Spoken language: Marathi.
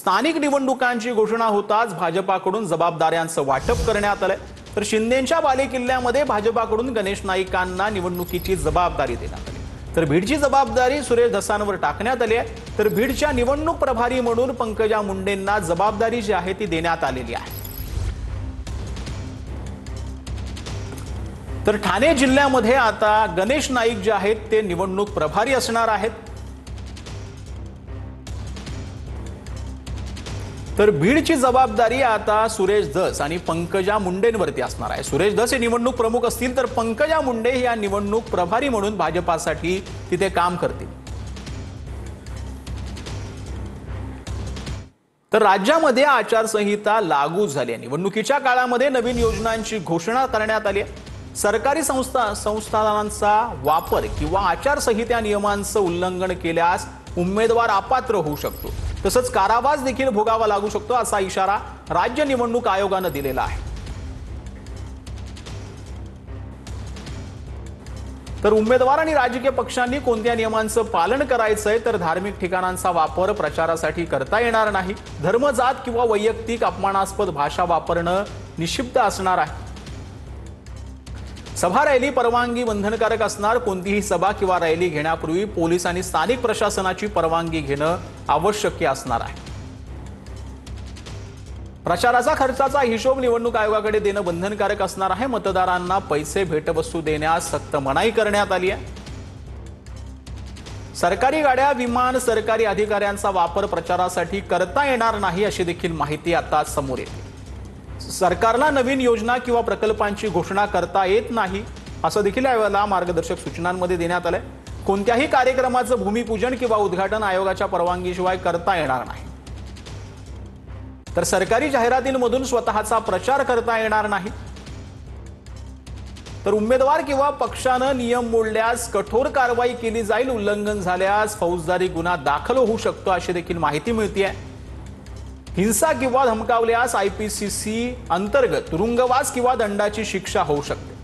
स्थानिक निवडणुकांची घोषणा होताच भाजपाकडून जबाबदाऱ्यांचं वाटप करण्यात आलंय। तर शिंदेंच्या बालेकिल्ल्यामध्ये भाजपाकडून गणेश नाईकांना निवडणुकीची जबाबदारी देण्यात आली। तर बीडची जबाबदारी सुरेश धसांवर टाकण्यात आली आहे। तर बीडच्या निवडणूक प्रभारी म्हणून पंकजा मुंडेंना जबाबदारी जी आहे ती देण्यात आलेली आहे। तर ठाणे जिल्ह्यामध्ये आता गणेश नाईक जे आहेत ते निवडणूक प्रभारी असणार आहेत। तर बीडची जबाबदारी आता सुरेश धस आणि पंकजा मुंडेंवरती असणार आहे। सुरेश धस हे निवडणूक प्रमुख असतील तर पंकजा मुंडे या निवडणूक प्रभारी म्हणून भाजपासाठी तिथे काम करतील। तर राज्यामध्ये आचारसंहिता लागू झाली आहे। निवडणुकीच्या काळामध्ये नवीन योजनांची घोषणा करण्यात आली आहे। सरकारी संस्थानांचा वापर किंवा आचारसंहिता नियमांचं उल्लंघन केल्यास उमेदवार अपात्र होऊ शकतो, तसंच कारावास देखील भोगावा लागू शकतो असा इशारा राज्य निवडणूक आयोगाने दिलेला आहे। तर उमेदवार आणि राजकीय पक्षांनी कोणत्या नियमांचं पालन करायचंय तर धार्मिक ठिकाणांचा वापर प्रचारासाठी करता येणार नाही। धर्म, जात किंवा वैयक्तिक अपमानास्पद भाषा वापरणं निषिद्ध असणार आहे। सभा रॅली परवानगी बंधनकारक असणार। कोणतीही सभा किंवा रॅली घेण्यापूर्वी पोलीस आणि स्थानिक प्रशासनाची परवानगी घेणं आवश्यक असणार आहे। प्रचाराचा खर्चाचा हिशोब निवडणूक आयोगाकडे देणं बंधनकारक असणार आहे। मतदारांना पैसे भेटवस्तू देण्यास सक्त मनाई करण्यात आली आहे। सरकारी गाड्या, विमान, सरकारी अधिकाऱ्यांचा वापर प्रचारासाठी करता येणार नाही अशी देखील माहिती आता समोर येते। सरकारला नवीन योजना किंवा प्रकल्पांची घोषणा करता येत नाही असं देखील यावेळेला मार्गदर्शक सूचनांमध्ये देण्यात आलंय। कोणत्याही कार्यक्रमाचं भूमिपूजन किंवा उद्घाटन आयोगाच्या परवानगीशिवाय करता येणार नाही। तर सरकारी जाहिरातींमधून स्वतःचा प्रचार करता येणार नाही। तर उमेदवार किंवा पक्षानं नियम मोडल्यास कठोर कारवाई केली जाईल। उल्लंघन झाल्यास फौजदारी गुन्हा दाखल होऊ शकतो अशी देखील माहिती मिळते। हिंसा किंवा धमकावल्यास IPCC अंतर्गत तुरुंगवास किंवा दंडाची शिक्षा होऊ शकते।